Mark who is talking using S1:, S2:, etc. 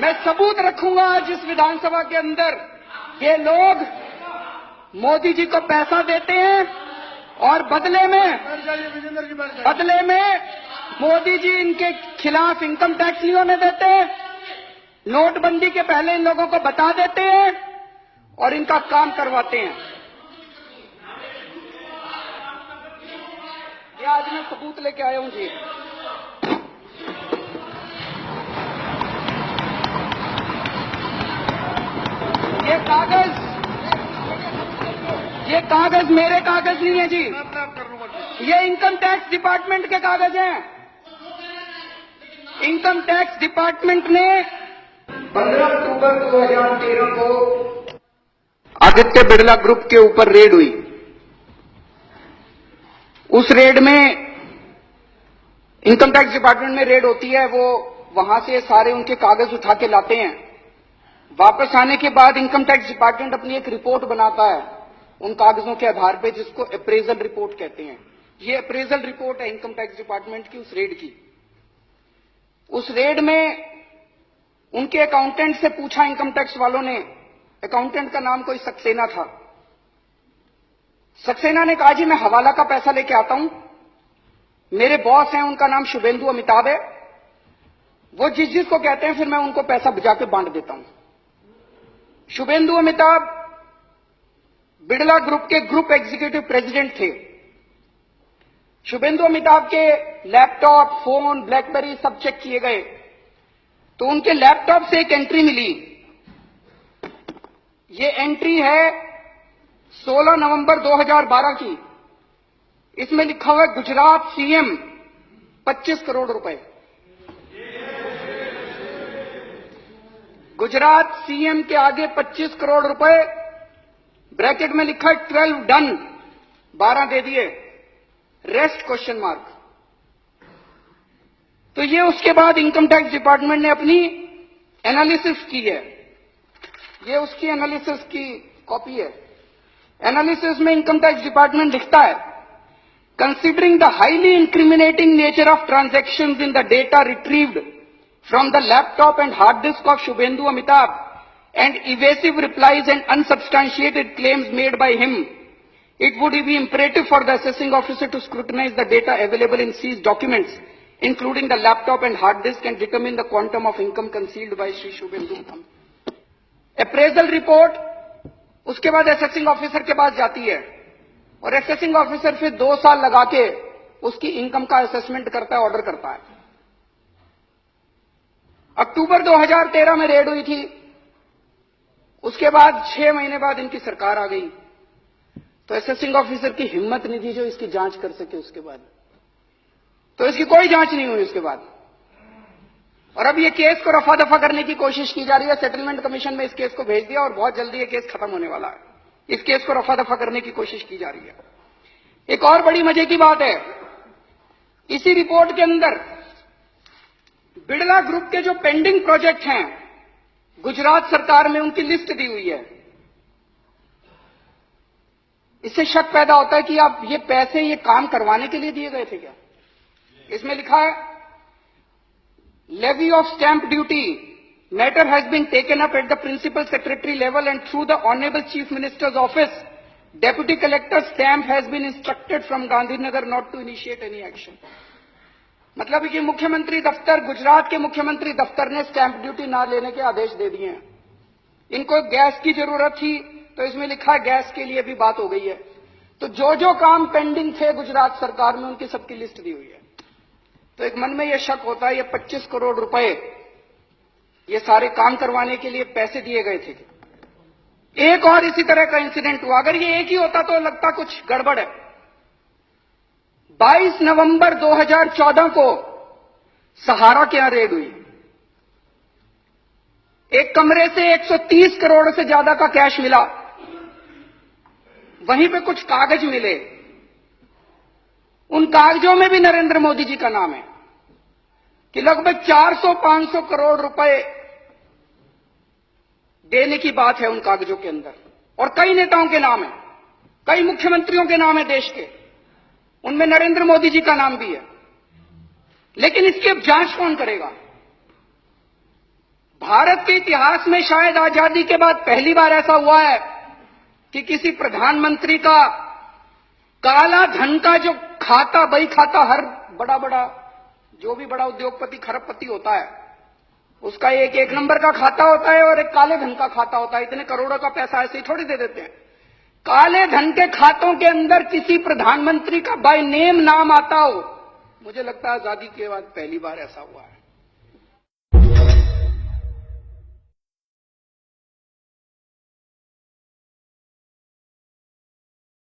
S1: मैं सबूत रखूंगा आज इस विधानसभा के अंदर। ये लोग मोदी जी को पैसा देते हैं और बदले में मोदी जी इनके खिलाफ इनकम टैक्स नहीं होने देते, नोटबंदी के पहले इन लोगों को बता देते हैं और इनका काम करवाते हैं। ये आज मैं सबूत लेके आया हूं जी। ये कागज मेरे कागज नहीं है जी, ये इनकम टैक्स डिपार्टमेंट के कागज हैं। इनकम टैक्स डिपार्टमेंट ने 15 अक्टूबर 2013 को आदित्य बिरला ग्रुप के ऊपर रेड हुई। उस रेड में इनकम टैक्स डिपार्टमेंट में रेड होती है, वो वहां से सारे उनके कागज उठा के लाते हैं। वापस आने के बाद इनकम टैक्स डिपार्टमेंट अपनी एक रिपोर्ट बनाता है उन कागजों के आधार पे, जिसको अप्रेजल रिपोर्ट कहते हैं। ये अप्रेजल रिपोर्ट है इनकम टैक्स डिपार्टमेंट की उस रेड की। उस रेड में उनके अकाउंटेंट से पूछा इनकम टैक्स वालों ने, अकाउंटेंट का नाम कोई सक्सेना था। सक्सेना ने कहा जी मैं हवाला का पैसा लेके आता हूं, मेरे बॉस हैं उनका नाम शुभेंदु अमिताभ है, वो जिस जिसको कहते हैं फिर मैं उनको पैसा भिजा के बांट देता हूं। शुभेंदु अमिताभ बिड़ला ग्रुप के ग्रुप एग्जीक्यूटिव प्रेसिडेंट थे। शुभेंदु अमिताभ के लैपटॉप, फोन, ब्लैकबेरी सब चेक किए गए तो उनके लैपटॉप से एक एंट्री मिली। ये एंट्री है 16 नवंबर 2012 की। इसमें लिखा हुआ है गुजरात सीएम 25 करोड़ रुपए। गुजरात सीएम के आगे 25 करोड़ रुपए, ब्रैकेट में लिखा है 12 डन, 12 दे दिए, रेस्ट क्वेश्चन मार्क। तो ये उसके बाद इनकम टैक्स डिपार्टमेंट ने अपनी एनालिसिस की है। ये उसकी एनालिसिस की कॉपी है। एनालिसिस में इनकम टैक्स डिपार्टमेंट लिखता है, considering the highly incriminating nature of transactions in the data retrieved from the laptop and hard disk of Shubhendu Amitabh and evasive replies and unsubstantiated claims made by him, it would be imperative for the assessing officer to scrutinize the data available in seized documents, including the laptop and hard disk, and determine the quantum of income concealed by Shri Shubhendu. Appraisal report उसके बाद assessing officer के पास जाती है और assessing officer फिर 2 साल लगा के उसकी इनकम का असेसमेंट करता है, ऑर्डर करता है। अक्टूबर 2013 में रेड हुई थी। उसके बाद 6 महीने बाद इनकी सरकार आ गई तो असेसिंग ऑफिसर की हिम्मत नहीं थी जो इसकी जांच कर सके। उसके बाद तो इसकी कोई जांच नहीं हुई उसके बाद। और अब ये केस को रफा दफा करने की कोशिश की जा रही है। सेटलमेंट कमीशन में इस केस को भेज दिया और बहुत जल्दी ये केस खत्म होने वाला है। इस केस को रफा दफा करने की कोशिश की जा रही है। एक और बड़ी मजे की बात है, इसी रिपोर्ट के अंदर बिड़ला ग्रुप के जो पेंडिंग प्रोजेक्ट हैं गुजरात सरकार में, उनकी लिस्ट दी हुई है। इससे शक पैदा होता है कि आप ये पैसे ये काम करवाने के लिए दिए गए थे क्या। इसमें लिखा है, levy of stamp duty matter has been taken up at the principal secretary level and through the honourable chief minister's office, deputy collector stamp has been instructed from Gandhinagar not to initiate any action. मतलब कि मुख्यमंत्री दफ्तर, गुजरात के मुख्यमंत्री दफ्तर ने stamp duty ना लेने के आदेश दे दिए हैं। इनको गैस की जरूरत थी तो इसमें लिखा है गैस के लिए भी बात हो गई है। तो जो जो काम पेंडिंग थे गुजरात सरकार में उनकी सबकी लिस्ट दी हुई है। तो एक मन में यह शक होता है ये 25 करोड़ रुपए ये सारे काम करवाने के लिए पैसे दिए गए थे। एक और इसी तरह का इंसिडेंट हुआ। अगर ये एक ही होता तो लगता कुछ गड़बड़ है। 22 नवंबर 2014 को सहारा के यहां रेड हुई। एक कमरे से 130 करोड़ से ज्यादा का कैश मिला। वहीं पे कुछ कागज मिले। उन कागजों में भी नरेंद्र मोदी जी का नाम है कि लगभग 400-500 करोड़ रुपए देने की बात है उन कागजों के अंदर। और कई नेताओं के नाम है, कई मुख्यमंत्रियों के नाम है देश के, उनमें नरेंद्र मोदी जी का नाम भी है। लेकिन इसकी अब जांच कौन करेगा। भारत के इतिहास में शायद आजादी के बाद पहली बार ऐसा हुआ है कि किसी प्रधानमंत्री का काला धन का जो खाता, बही खाता, हर बड़ा जो भी बड़ा उद्योगपति, खरबपति होता है, उसका एक नंबर का खाता होता है और एक काले धन का खाता होता है। इतने करोड़ों का पैसा ऐसे ही थोड़ी दे देते हैं। काले धन के खातों के अंदर किसी प्रधानमंत्री का बाय नेम नाम आता हो, मुझे लगता है आजादी के बाद पहली बार ऐसा हुआ है।